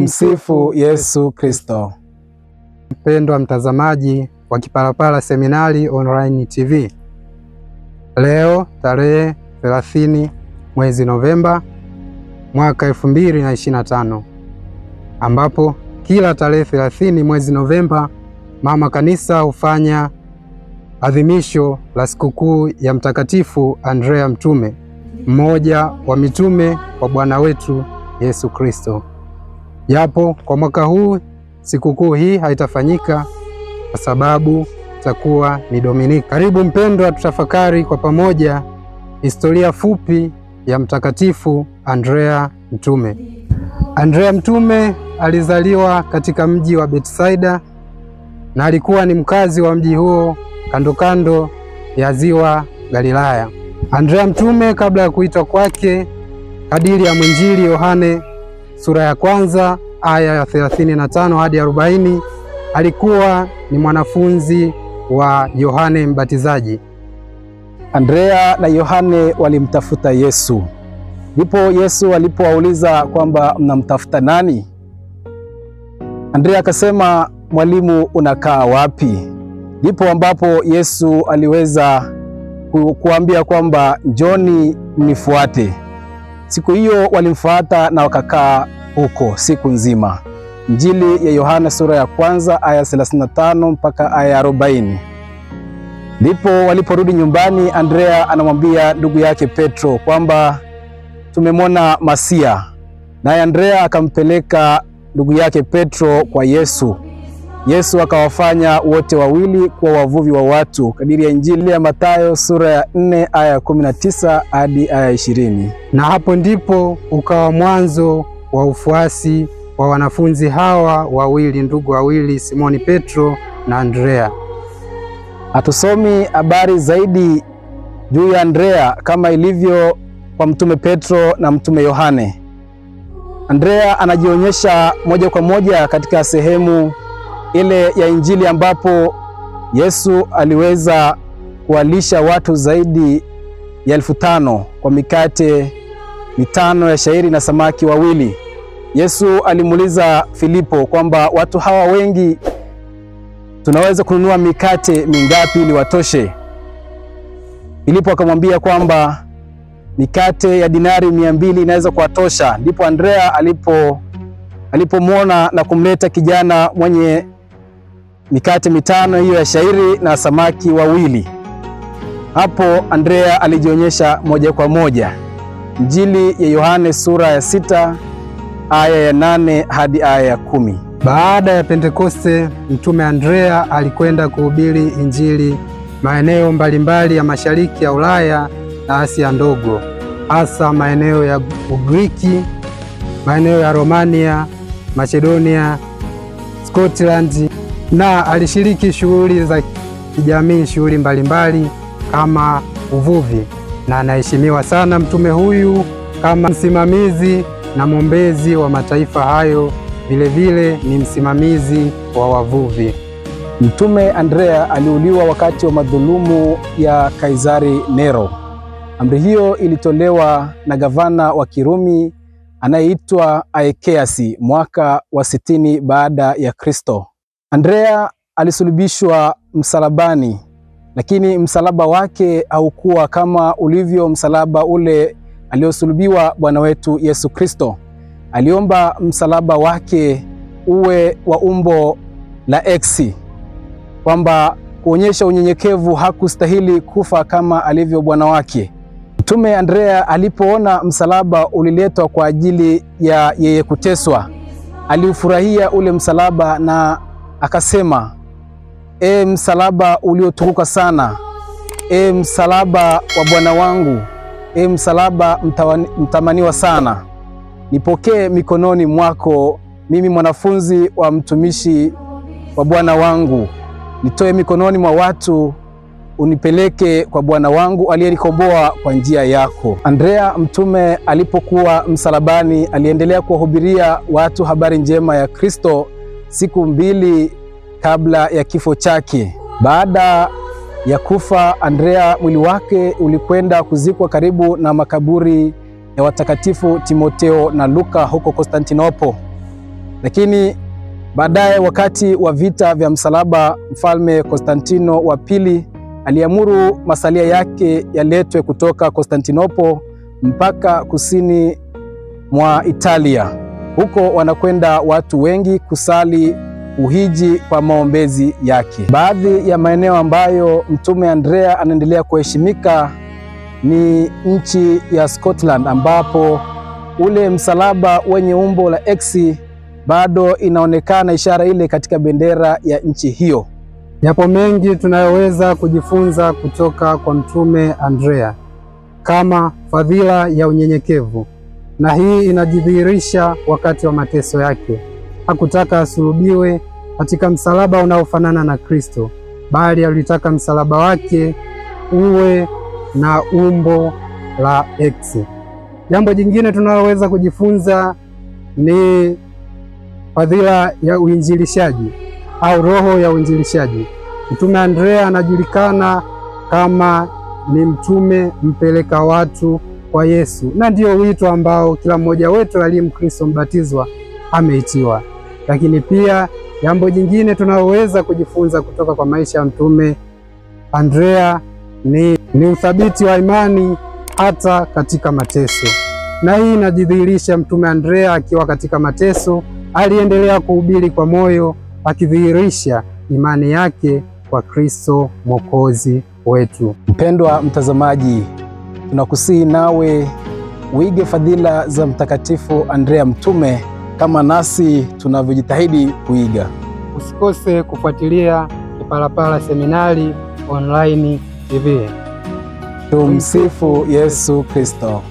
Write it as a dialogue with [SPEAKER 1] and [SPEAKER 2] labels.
[SPEAKER 1] Tumsifu Yesu Kristo.
[SPEAKER 2] Mpendwa mtazamaji wa Kipalapala Seminari Online TV. Leo tarehe 30 mwezi Novemba mwaka 2025, ambapo kila tarehe 30 mwezi Novemba Mama Kanisa hufanya adhimisho la sikukuu ya Mtakatifu Andrea Mtume, mmoja wa mitume wa Bwana wetu Yesu Kristo. Japo kwa mwaka huu sikukuu hii haitafanyika kwa sababu itakuwa ni Dominika. Karibu mpendwa, tutafakari kwa pamoja historia fupi ya Mtakatifu Andrea Mtume. Andrea Mtume alizaliwa katika mji wa Betsaida na alikuwa ni mkazi wa mji huo kando kando ya ziwa Galilaya. Andrea Mtume, kabla ya kuitwa kwake, kadiri ya mwinjili Yohane sura ya 1 aya ya 35 hadi 40, alikuwa ni mwanafunzi wa Yohane Mbatizaji.
[SPEAKER 1] Andrea na Yohane walimtafuta Yesu. Ndipo Yesu alipowauliza kwamba mnamtafuta nani? Andrea akasema, mwalimu, unakaa wapi? Ndipo ambapo Yesu aliweza kuambia kwamba njoni mnifuate. Siku hiyo walimfuata na wakakaa huko siku nzima. Injili ya Yohana sura ya 1 aya 35 mpaka aya 40. Ndipo waliporudi nyumbani, Andrea anamwambia ndugu yake Petro kwamba tumemwona Masia. Naye Andrea akampeleka ndugu yake Petro kwa Yesu. Yesu akawafanya wote wawili kuwa wavuvi wa watu, kadiri ya Injili ya Mathayo sura ya 4 aya 19 hadi aya 20.
[SPEAKER 2] Na hapo ndipo ukawa mwanzo wa ufuasi wa wanafunzi hawa wawili, ndugu wawili, Simoni Petro na Andrea.
[SPEAKER 1] Hatusomi habari zaidi juu ya Andrea kama ilivyo kwa mtume Petro na mtume Yohane. Andrea anajionyesha moja kwa moja katika sehemu ile ya Injili ambapo Yesu aliweza kuwalisha watu zaidi ya 5,000 kwa mikate 5 ya shayiri na samaki 2. Yesu alimuuliza Filipo kwamba watu hawa wengi tunaweza kununua mikate mingapi ili watoshe? Filipo akamwambia kwamba mikate ya dinari 200 inaweza kuwatosha. Ndipo Andrea alipomwona na kumleta kijana mwenye mikate 5 hiyo ya shayiri na samaki 2. Hapo Andrea alijionyesha moja kwa moja. Injili ya Yohane sura ya 6 aya ya 8 hadi aya ya 10.
[SPEAKER 2] Baada ya Pentekoste, mtume Andrea alikwenda kuhubiri Injili maeneo mbalimbali ya mashariki ya Ulaya na Asia ndogo, hasa maeneo ya Ugiriki, maeneo ya Romania, Macedonia, Scotland, na alishiriki shughuli za kijamii, shughuli mbalimbali kama uvuvi, na anaheshimiwa sana mtume huyu kama msimamizi na mwombezi wa mataifa hayo. Vile ni msimamizi wa wavuvi.
[SPEAKER 1] Mtume Andrea aliuliwa wakati wa madhulumu ya Kaisari Nero. Amri hiyo ilitolewa na gavana wa Kirumi anayeitwa Aekeasi mwaka wa 60 baada ya Kristo. Andrea alisulubishwa msalabani, lakini msalaba wake haukuwa kama ulivyo msalaba ule aliosulubiwa Bwana wetu Yesu Kristo. Aliomba msalaba wake uwe wa umbo la X, kwamba kuonyesha unyenyekevu, hakustahili kufa kama alivyo Bwana wake. Mtume Andrea alipoona msalaba uliletwa kwa ajili ya yeye kuteswa, aliufurahia ule msalaba na akasema, msalaba uliotukuka sana, msalaba wa Bwana wangu, msalaba mtamaniwa sana, nipokee mikononi mwako, mimi mwanafunzi wa mtumishi wa Bwana wangu. Nitoe mikononi mwa watu, unipeleke kwa Bwana wangu aliyenikomboa kwa njia yako. Andrea mtume alipokuwa msalabani, aliendelea kuwahubiria watu habari njema ya Kristo siku 2 kabla ya kifo chake. Baada ya kufa Andrea, mwili wake ulikwenda kuzikwa karibu na makaburi ya watakatifu Timotheo na Luka huko Konstantinopo. Lakini baadaye, wakati wa vita vya msalaba, Mfalme Konstantino wa pili aliamuru masalia yake yaletwe kutoka Konstantinopo mpaka kusini mwa Italia. Huko wanakwenda watu wengi kusali, uhiji kwa maombezi yake. Baadhi ya maeneo ambayo Mtume Andrea anaendelea kuheshimika ni nchi ya Scotland, ambapo ule msalaba wenye umbo la X bado inaonekana ishara ile katika bendera ya nchi hiyo.
[SPEAKER 2] Yapo mengi tunayoweza kujifunza kutoka kwa Mtume Andrea, kama fadhila ya unyenyekevu, na hii inajidhihirisha wakati wa mateso yake. Hakutaka asulubiwe katika msalaba unaofanana na Kristo, bali alitaka msalaba wake uwe na umbo la X. Jambo jingine tunaloweza kujifunza ni fadhila ya uinjilishaji au roho ya uinjilishaji. Mtume Andrea anajulikana kama ni mtume mpeleka watu kwa Yesu, na ndio wito ambao kila mmoja wetu aliye Mkristo mbatizwa ameitiwa. Lakini pia jambo jingine tunaloweza kujifunza kutoka kwa maisha ya Mtume Andrea ni uthabiti wa imani hata katika mateso. Na hii inajidhihirisha Mtume Andrea akiwa katika mateso aliendelea kuhubiri kwa moyo, akidhihirisha imani yake kwa Kristo Mwokozi wetu.
[SPEAKER 1] Mpendwa mtazamaji, tunakusihi nawe uige fadhila za Mtakatifu Andrea Mtume kama nasi tunavyojitahidi kuiga.
[SPEAKER 2] Usikose kufuatilia Kipalapala Seminari Online TV.
[SPEAKER 1] Tumsifu Yesu Kristo.